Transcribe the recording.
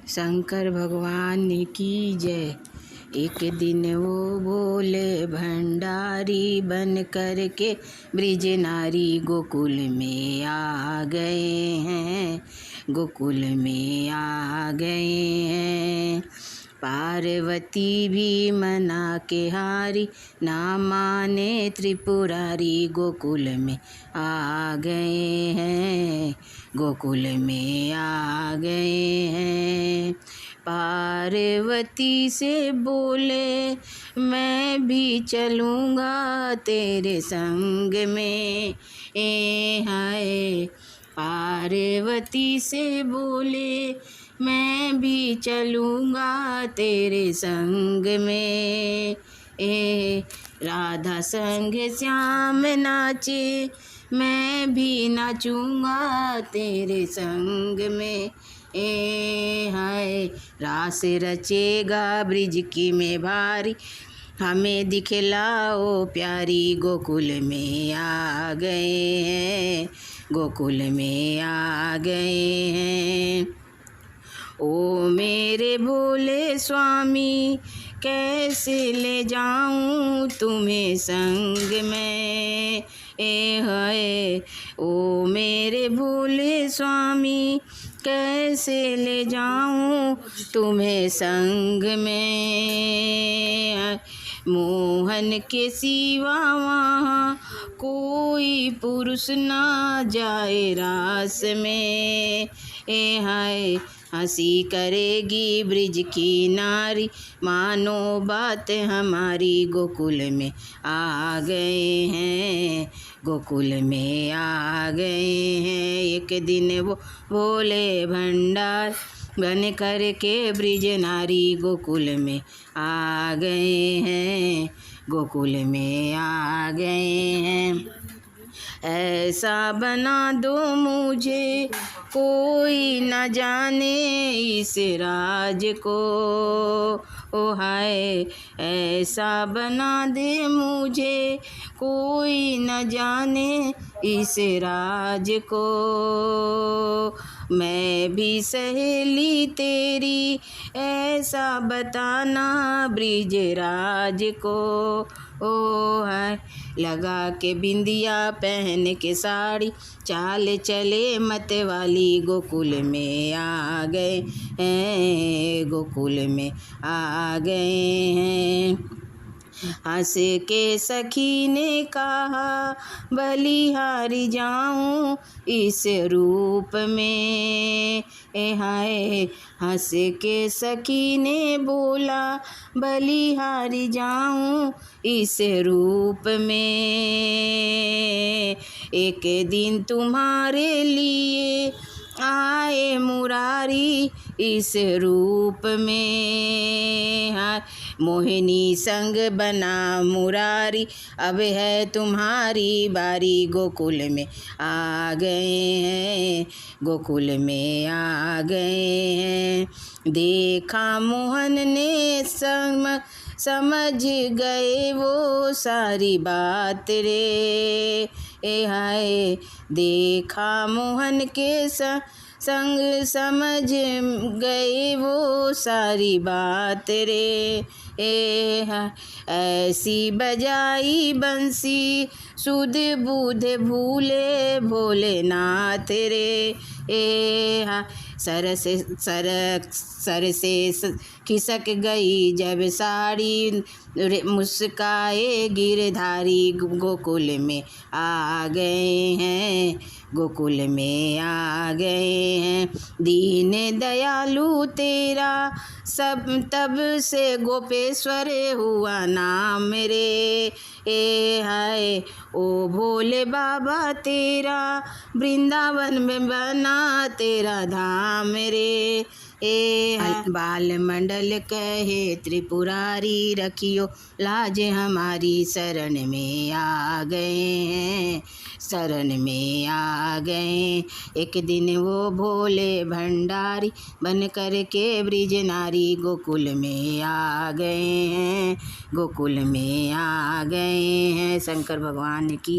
शंकर भगवान की जय। एक दिन वो भोले भंडारी बन कर के ब्रिज नारी गोकुल में आ गए हैं, गोकुल में आ गए हैं। पार्वती भी मना के हारी, ना माने त्रिपुरारी गोकुल में आ गए हैं, गोकुल में आ गए हैं। पार्वती से बोले मैं भी चलूँगा तेरे संग में, हाय। पार्वती से बोले मैं भी चलूँगा तेरे संग में, राधा संग श्याम नाचे मैं भी नाचूँगा तेरे संग में, हाय। रास रचेगा ब्रिज की में भारी, हमें दिखलाओ प्यारी गोकुल में आ गए हैं, गोकुल में आ गए हैं। ओ मेरे भोले स्वामी कैसे ले जाऊं तुम्हें संग में, हाय। ओ मेरे भोले स्वामी कैसे ले जाऊं तुम्हें संग में। मोहन के सिवा वहाँ कोई पुरुष ना जाए रास में, हाय। हंसी करेगी ब्रिज की नारी, मानो बात हमारी गोकुल में आ गए हैं, गोकुल में आ गए हैं। एक दिन वो भोले भंडार बन कर के ब्रिज नारी गोकुल में आ गए हैं, गोकुल में आ गए हैं। ऐसा बना दो मुझे कोई न जाने इस राज को, ओ हाय। ऐसा बना दे मुझे कोई न जाने इस राज को, मैं भी सहेली तेरी ऐसा बताना ब्रिज राज को, ओ हाय। लगा के बिंदिया पहन के साड़ी, चाल चले मत वाली गोकुल में आ गए हैं, गोकुल में आ गए हैं। हंस के सखी ने कहा बलिहारी जाऊं इस रूप में, हाय। हंस के सखी ने बोला बलिहारी जाऊं इस रूप में। एक दिन तुम्हारे लिए आए मुरारी इस रूप में, हाय। मोहिनी संग बना मुरारी, अब है तुम्हारी बारी गोकुल में आ गए हैं, गोकुल में आ गए हैं। देखा मोहन ने समझ गए वो सारी बात रे, हाय। देखा मोहन के संग समझ गए वो सारी बात रे, ऐसी बजाई बंसी सुध बुध भूले भोलेनाथ रे, सर से खिसक गई जब साड़ी, मुस्काए गिरधारी गोकुल में आ गए हैं, गोकुल में आ गए हैं। दीन दयालु तेरा सब तब से गोपेश्वर हुआ नाम रे, हाय। ओ भोले बाबा तेरा वृंदावन में बना तेरा धाम रे, बाल मंडल कहे त्रिपुरारी रखियो लाज हमारी शरण में आ गए हैं, शरण में आ गए। एक दिन वो भोले भंडारी बन कर के ब्रिज नारी गोकुल में आ गए हैं, गोकुल में आ गए हैं। शंकर भगवान की